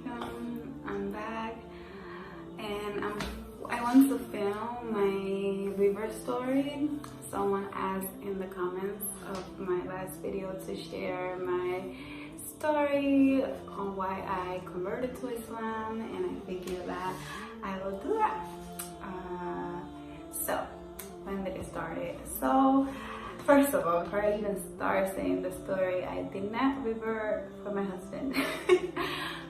I'm back, and I want to film my Revert story. Someone asked in the comments of my last video to share my story on why I converted to Islam, and I figured that I will do that. So when did it start? So first of all, before I even start saying the story, I did not revert for my husband.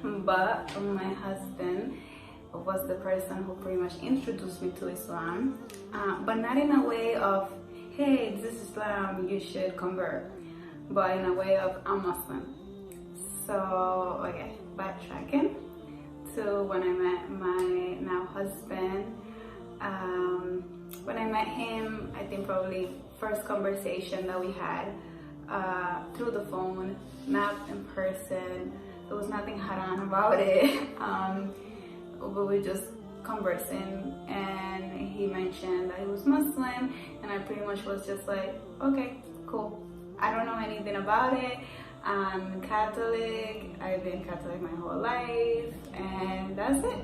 But my husband was the person who pretty much introduced me to Islam, but not in a way of, hey, this is Islam, you should convert, but in a way of, I'm Muslim. So, okay, backtracking to when I met my now husband. When I met him, I think probably first conversation that we had through the phone, not in person. There was nothing haram about it. We were just conversing, and he mentioned that he was Muslim, and I pretty much was just like, okay, cool. I don't know anything about it. I'm Catholic. I've been Catholic my whole life, and that's it.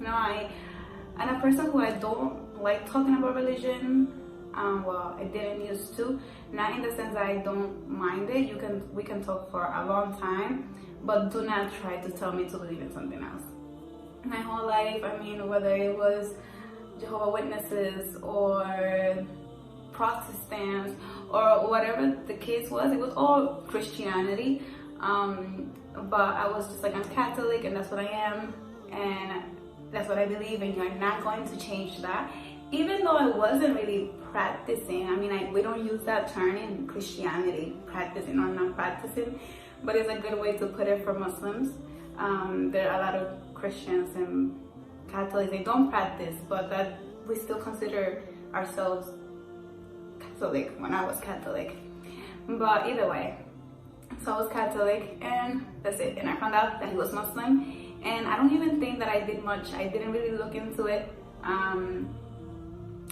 I'm a person who I don't like talking about religion. Well, I didn't used to. Not in the sense that I don't mind it. We can talk for a long time, but do not try to tell me to believe in something else. My whole life, I mean, whether it was Jehovah's Witnesses or Protestants or whatever the case was, it was all Christianity. But I was just like, I'm Catholic, and that's what I am, and that's what I believe, and you're not going to change that. Even though I wasn't really practicing, I mean, we don't use that term in Christianity, practicing or not practicing, but it's a good way to put it for Muslims. There are a lot of Christians and Catholics, they don't practice, but that we still consider ourselves Catholic when I was Catholic. But either way, so I was Catholic, and that's it. And I found out that he was Muslim, and I don't even think that I did much. I didn't really look into it.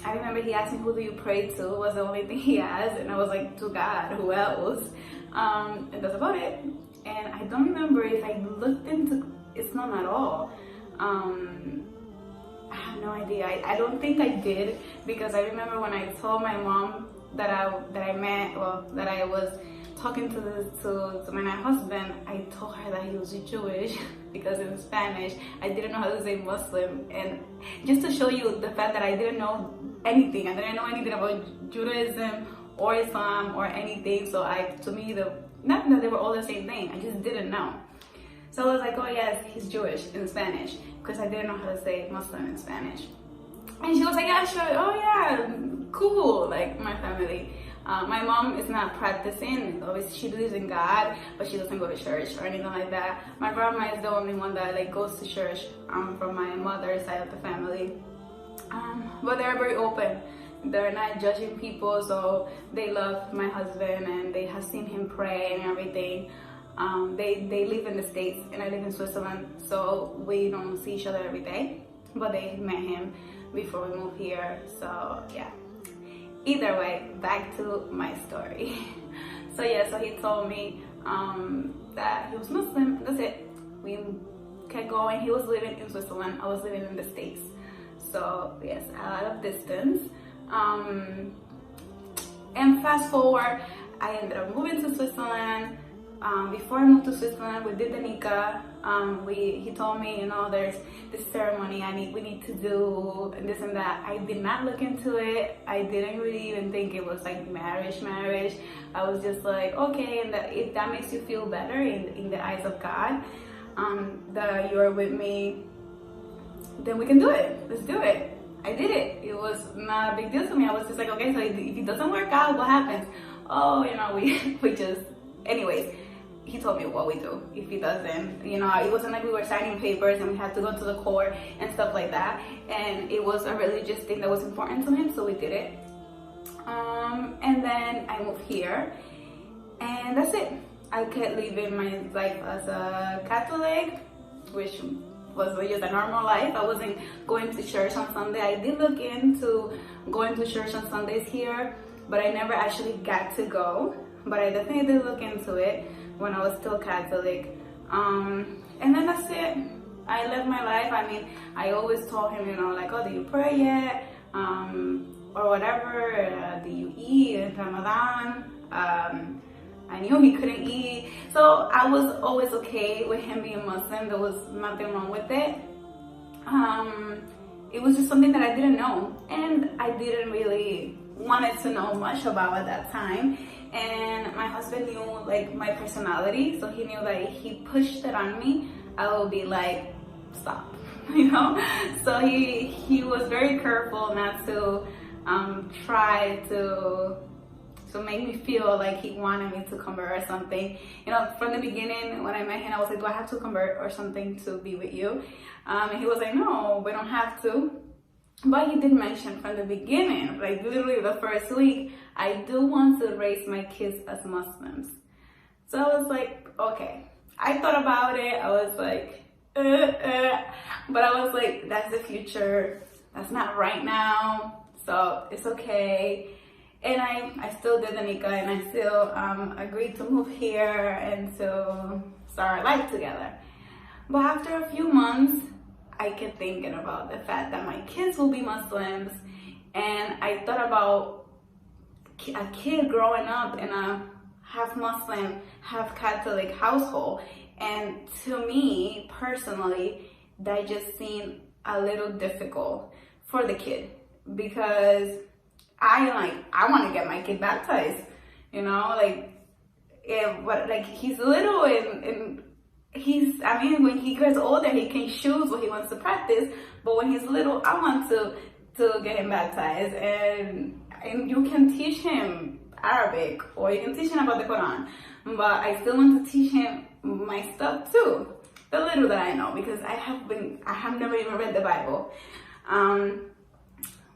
I remember he asked me, who do you pray to? Was the only thing he asked, and I was like, to God, who else? And that's about it. And I don't remember if I looked into Islam at all. I have no idea. I don't think I did, because I remember when I told my mom that I was talking to my now husband, I told her that he was Jewish, because in Spanish I didn't know how to say Muslim, and just to show you the fact that I didn't know anything. I didn't know anything about Judaism or Islam or anything. So to me, not that they were all the same thing, I just didn't know. So I was like, oh yes, he's Jewish in Spanish, because I didn't know how to say Muslim in Spanish. And she was like, yeah, sure, oh yeah, cool, like my family. My mom is not practicing. Obviously, she believes in God, but she doesn't go to church or anything like that. My grandma is the only one that like goes to church from my mother's side of the family. But they're very open. They're not judging people, so they love my husband, and they have seen him pray and everything. They live in the States, and I live in Switzerland, so we don't see each other every day. But they met him before we moved here, so yeah. Either way, back to my story. So yeah, so he told me that he was Muslim. That's it. We kept going. He was living in Switzerland. I was living in the States. So yes, a lot of distance. And fast forward, I ended up moving to Switzerland. Before I moved to Switzerland, we did the nikah. He told me, there's this ceremony we need to do, and this and that. I did not look into it. I didn't really even think it was like marriage. I was just like, okay, and if that makes you feel better in the eyes of God, that you're with me, then we can do it. Let's do it. I did it. It was not a big deal to me. I was just like, okay, so if it doesn't work out, what happens? Oh, we just, anyways. He told me what we do if he doesn't. It wasn't like we were signing papers and we had to go to the court and stuff like that. And it was a religious thing that was important to him, so we did it. And then I moved here, and that's it. I kept living my life as a Catholic, which was just a normal life. I wasn't going to church on Sunday. I did look into going to church on Sundays here, but I never actually got to go. But I definitely did look into it when I was still Catholic. And then that's it. I lived my life. I mean, I always told him, you know, like, oh, do you pray yet? Or whatever. Do you eat in Ramadan? I knew he couldn't eat. So I was always okay with him being Muslim. There was nothing wrong with it. It was just something that I didn't know. And I didn't really wanted to know much about at that time. And my husband knew like my personality. So he knew that if he pushed it on me, I would be like, stop, you know? So he was very careful not to try to make me feel like he wanted me to convert or something. You know, from the beginning when I met him, I was like, do I have to convert or something to be with you? And he was like, no, we don't have to. But he did mention from the beginning, like literally the first week, I do want to raise my kids as Muslims. So I was like, okay. I thought about it. I was like, but I was like, that's the future. That's not right now. So it's okay. And I still did the nikah, and I still agreed to move here and to start our life together. But after a few months, I kept thinking about the fact that my kids will be Muslims, and I thought about a kid growing up in a half Muslim, half Catholic household. And to me, personally, that just seemed a little difficult for the kid, because I want to get my kid baptized, you know, but he's little and I mean, when he gets older, he can choose what he wants to practice. But when he's little, I want to get him baptized, and you can teach him Arabic or you can teach him about the Quran. But I still want to teach him my stuff too, the little that I know, because I have never even read the Bible.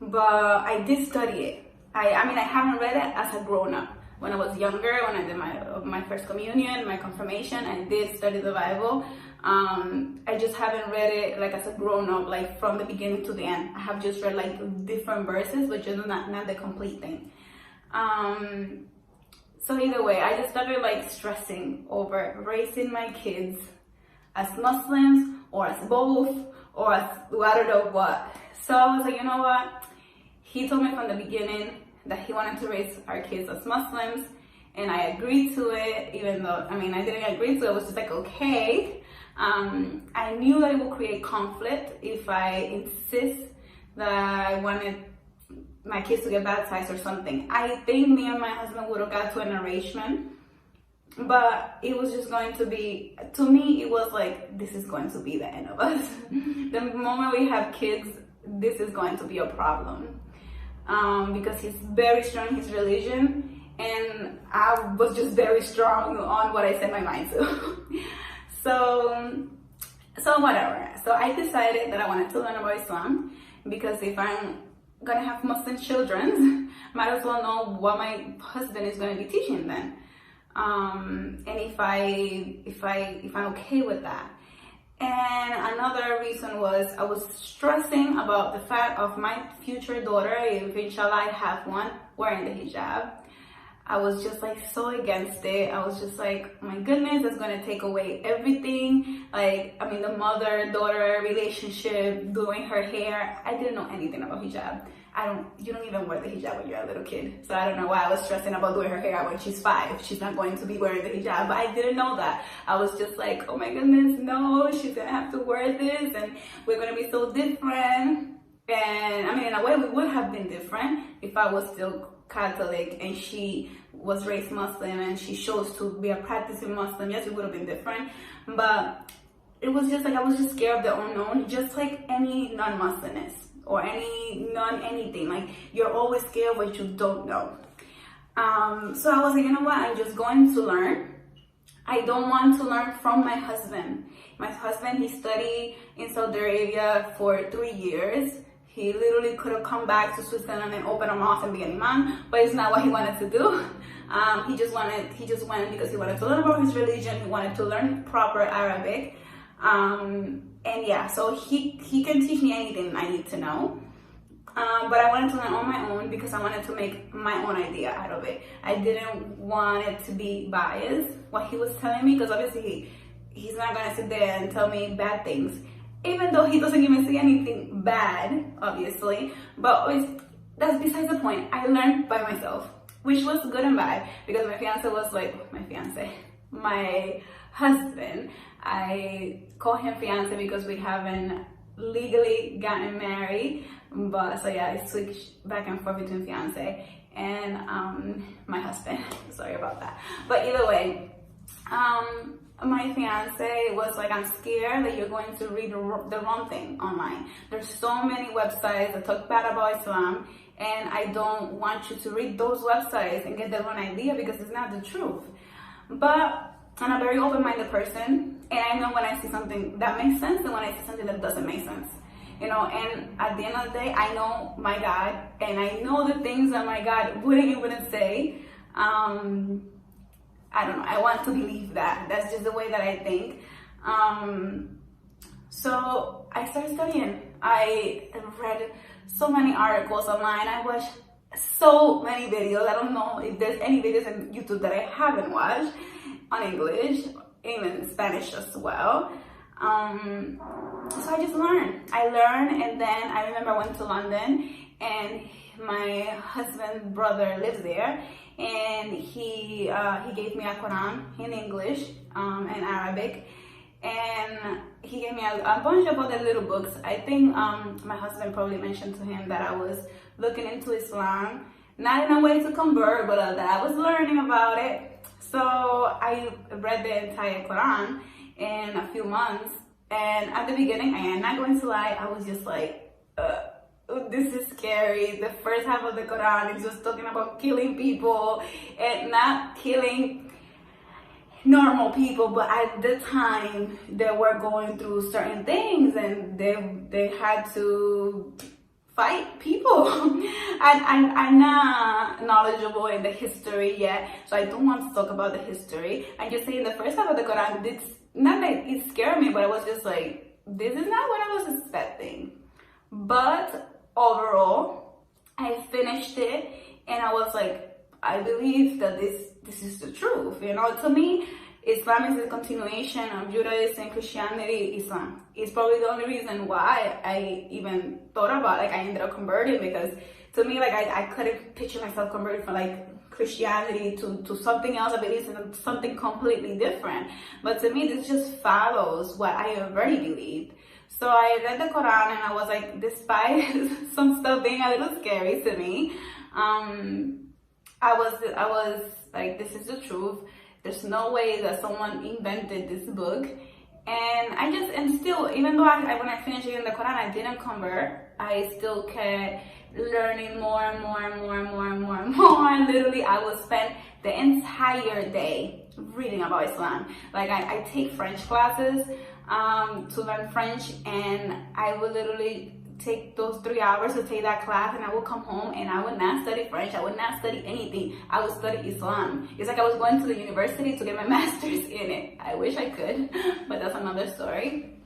But I did study it. I mean, I haven't read it as a grown-up. When I was younger, when I did my first communion, my confirmation, I did study the Bible. I just haven't read it like as a grown-up, like from the beginning to the end. I have just read like different verses, but just not the complete thing. So either way, I just started like stressing over raising my kids as Muslims or as both or as I don't know what. So I was like, you know what? He told me from the beginning that he wanted to raise our kids as Muslims, and I agreed to it, even though, I mean, I didn't agree to it. It was just like, okay. I knew that it would create conflict if I insist that I wanted my kids to get baptized or something. I think me and my husband would have got to an arrangement, but it was just going to be, to me, it was like, this is going to be the end of us. The moment we have kids, this is going to be a problem. Because he's very strong in his religion, and I was just very strong on what I set my mind to. So whatever. So I decided that I wanted to learn about Islam, because if I'm gonna have Muslim children, might as well know what my husband is gonna be teaching them, and if I'm okay with that. And another reason was I was stressing about the fact of my future daughter, if inshallah I have one, wearing the hijab. I was just like so against it. I was just like, oh my goodness, that's gonna take away everything. Like, I mean, the mother-daughter relationship, doing her hair. I didn't know anything about hijab. You don't even wear the hijab when you're a little kid. So I don't know why I was stressing about doing her hair when she's 5. She's not going to be wearing the hijab, but I didn't know that. I was just like, oh my goodness, no, she's gonna have to wear this and we're gonna be so different. And I mean, in a way we would have been different if I was still Catholic and she was raised Muslim and she chose to be a practicing Muslim. Yes, it would have been different, but it was just like, I was just scared of the unknown, just like any non-Muslim is. Or anything, like you're always scared of what you don't know. So I was like, you know what, I'm just going to learn. I don't want to learn from my husband. My husband, he studied in Saudi Arabia for 3 years. He literally could have come back to Switzerland and open a mosque and be an imam, but it's not what he wanted to do. He just went because he wanted to learn about his religion. He wanted to learn proper Arabic. And yeah, so he can teach me anything I need to know. But I wanted to learn on my own because I wanted to make my own idea out of it. I didn't want it to be biased, what he was telling me, because obviously he's not gonna sit there and tell me bad things, even though he doesn't even say anything bad, obviously. But that's besides the point. I learned by myself, which was good and bad, because my fiance was like, my husband, I call him fiance because we haven't legally gotten married, but so yeah, I switched back and forth between fiance and my husband. Sorry about that. But either way, my fiance was like, I'm scared that you're going to read the wrong thing online. There's so many websites that talk bad about Islam, and I don't want you to read those websites and get the wrong idea, because it's not the truth. But I'm a very open-minded person, and I know when I see something that makes sense and when I see something that doesn't make sense. You know, and at the end of the day, I know my God, and I know the things that my God wouldn't say. I don't know, I want to believe that. That's just the way that I think. So I started studying. I read so many articles online. I watched so many videos. I don't know if there's any videos on YouTube that I haven't watched on English, even Spanish as well. So I just learned. I learned, and then I remember I went to London, and my husband's brother lives there, and he gave me a Quran in English and Arabic, and he gave me a bunch of other little books. I think my husband probably mentioned to him that I was looking into Islam, not in a way to convert, but that I was learning about it. So I read the entire Quran in a few months, and at the beginning, I am not going to lie, I was just like, this is scary. The first half of the Quran is just talking about killing people, and not killing normal people, but at the time they were going through certain things, and they had to fight people. I'm not knowledgeable in the history yet, so I don't want to talk about the history. I just say in the first half of the Quran, it's not that it scared me, but I was just like, this is not what I was expecting. But overall, I finished it, and I was like, I believe that this is the truth. You know, to me, Islam is a continuation of Judaism, Christianity, Islam. It's probably the only reason why I even thought about, like, I ended up converting, because to me, like, I couldn't picture myself converting from like Christianity to something else. I believe in something completely different. But to me, this just follows what I already believed. So I read the Quran, and I was like, despite some stuff being a little scary to me, I was like, this is the truth. There's no way that someone invented this book. And still, even though when I finished reading the Quran, I didn't convert. I still kept learning more and more and more and more and more and more. And literally, I would spend the entire day reading about Islam. Like, I take French classes to learn French, and I would literally take those 3 hours to take that class, and I would come home and I would not study French. I would not study anything. I would study Islam. It's like I was going to the university to get my master's in it. I wish I could, but that's another story.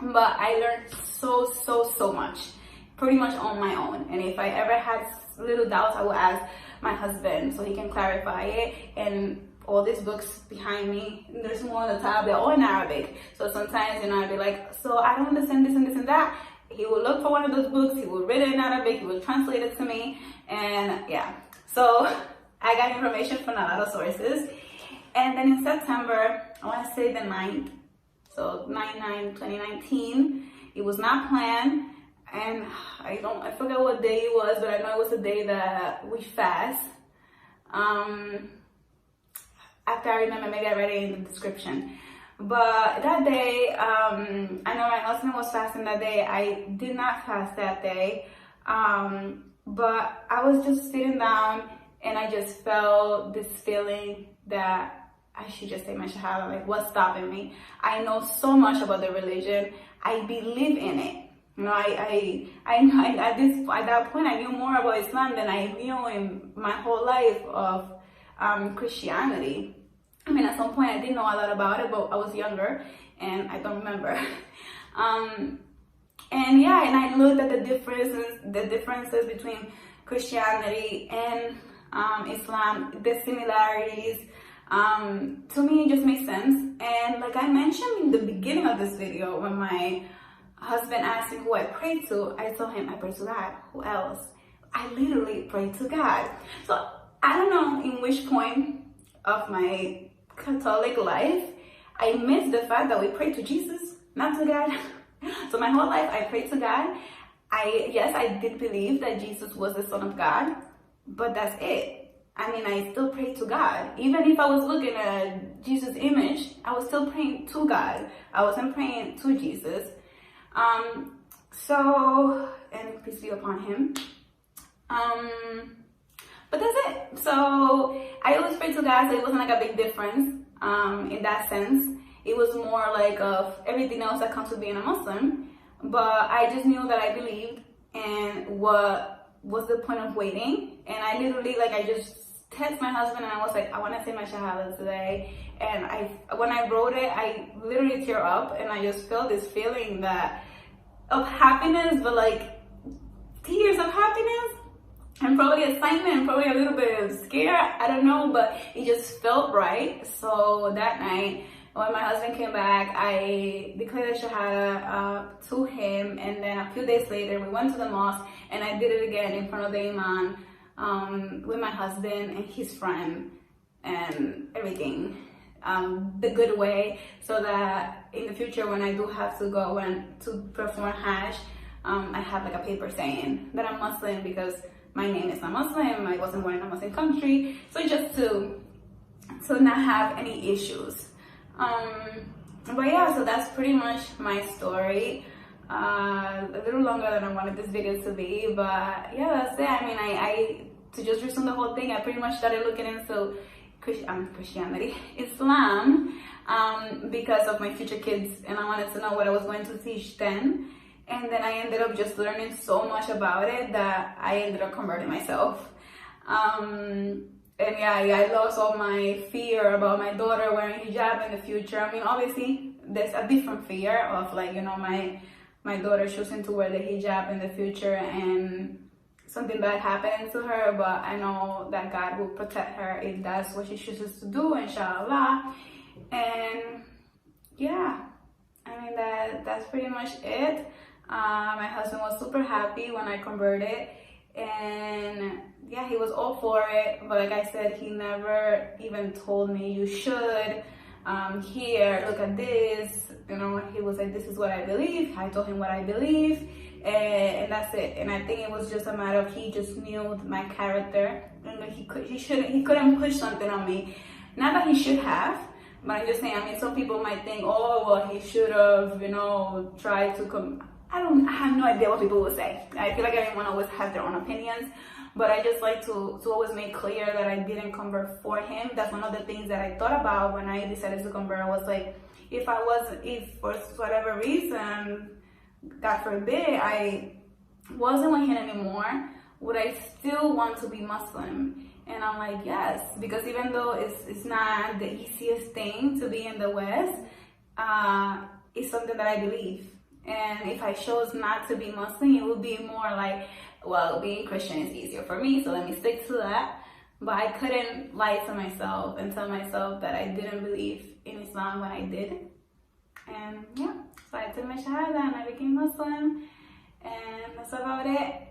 But I learned so much, pretty much on my own. And if I ever had little doubts, I would ask my husband so he can clarify it. And all these books behind me, there's more on the top, they're all in Arabic. So sometimes, you know, I'd be like, so I don't understand this and this and that. He would look for one of those books, he would read it in Arabic, he would translate it to me, and yeah. So I got information from a lot of sources. And then in September, I want to say the 9th, so 9/9/2019, it was not planned, and I forgot what day it was, but I know it was the day that we fast. After I remember, maybe I read it in the description. But that day, I know my husband was fasting that day. I did not fast that day. But I was just sitting down, and I just felt this feeling that I should just say my shahada. Like, what's stopping me? I know so much about the religion. I believe in it. You know, I at that point, I knew more about Islam than I knew in my whole life of Christianity. I mean, at some point I didn't know a lot about it, but I was younger and I don't remember. And yeah, and I looked at the differences between Christianity and Islam, the similarities. To me, it just makes sense. And like I mentioned in the beginning of this video, when my husband asked me who I prayed to, I told him I pray to God. Who else? I literally pray to God. So I don't know in which point of my Catholic life I missed the fact that we pray to Jesus, not to God. So my whole life I prayed to God. Yes, I did believe that Jesus was the Son of God, but that's it. I mean, I still pray to God. Even if I was looking at Jesus' image, I was still praying to God. I wasn't praying to Jesus. So, and peace be upon him. But that's it. So I always pray to God, so it wasn't like a big difference in that sense. It was more like of everything else that comes with being a Muslim. But I just knew that I believed, and what was the point of waiting? And I literally, like, I just text my husband and I was like, I want to say my shahada today. And when I wrote it, I literally tear up, and I just felt this feeling of happiness, but like tears of happiness, and probably excitement, and probably a little bit of scare, I don't know, but it just felt right. So that night, when my husband came back, I declared a shahada to him, and then a few days later, we went to the mosque, and I did it again in front of the imam with my husband and his friend, and everything the good way, so that in the future, when I do have to go and to perform Hajj, I have like a paper saying that I'm Muslim, because my name is not Muslim, I wasn't born in a Muslim country, so just to not have any issues. But yeah, so that's pretty much my story. A little longer than I wanted this video to be, but yeah, that's it. I mean, I to just resume the whole thing, I pretty much started looking into Christianity, Islam, because of my future kids, and I wanted to know what I was going to teach them. And then I ended up just learning so much about it that I ended up converting myself. And yeah, I lost all my fear about my daughter wearing hijab in the future. I mean, obviously, there's a different fear of, like, you know, my daughter choosing to wear the hijab in the future and something bad happening to her, but I know that God will protect her if that's what she chooses to do, inshallah. And yeah, I mean, that's pretty much it. My husband was super happy when I converted, and yeah, he was all for it. But like I said, he never even told me, you should, here, look at this, you know. He was like, this is what I believe. I told him what I believe, and that's it. And I think it was just a matter of, he just knew my character, and he couldn't push something on me. Not that he should have, but I'm just saying, I mean, some people might think, oh, well, he should have, you know, tried to come. I have no idea what people will say. I feel like everyone always has their own opinions, but I just like to always make clear that I didn't convert for him. That's one of the things that I thought about when I decided to convert. I was like, if for whatever reason, God forbid, I wasn't with him anymore, would I still want to be Muslim? And I'm like, yes, because even though it's not the easiest thing to be in the West, it's something that I believe. And if I chose not to be Muslim, it would be more like, well, being Christian is easier for me, so let me stick to that. But I couldn't lie to myself and tell myself that I didn't believe in Islam when I did. And yeah, so I took my shahada and I became Muslim, and that's about it.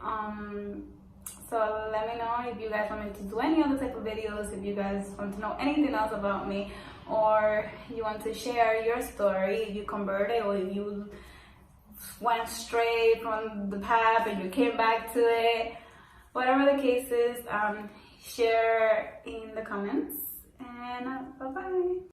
So let me know if you guys want me to do any other type of videos, if you guys want to know anything else about me, or you want to share your story, if you converted, or if you went straight from the path and you came back to it. Whatever the case is, share in the comments, and bye-bye.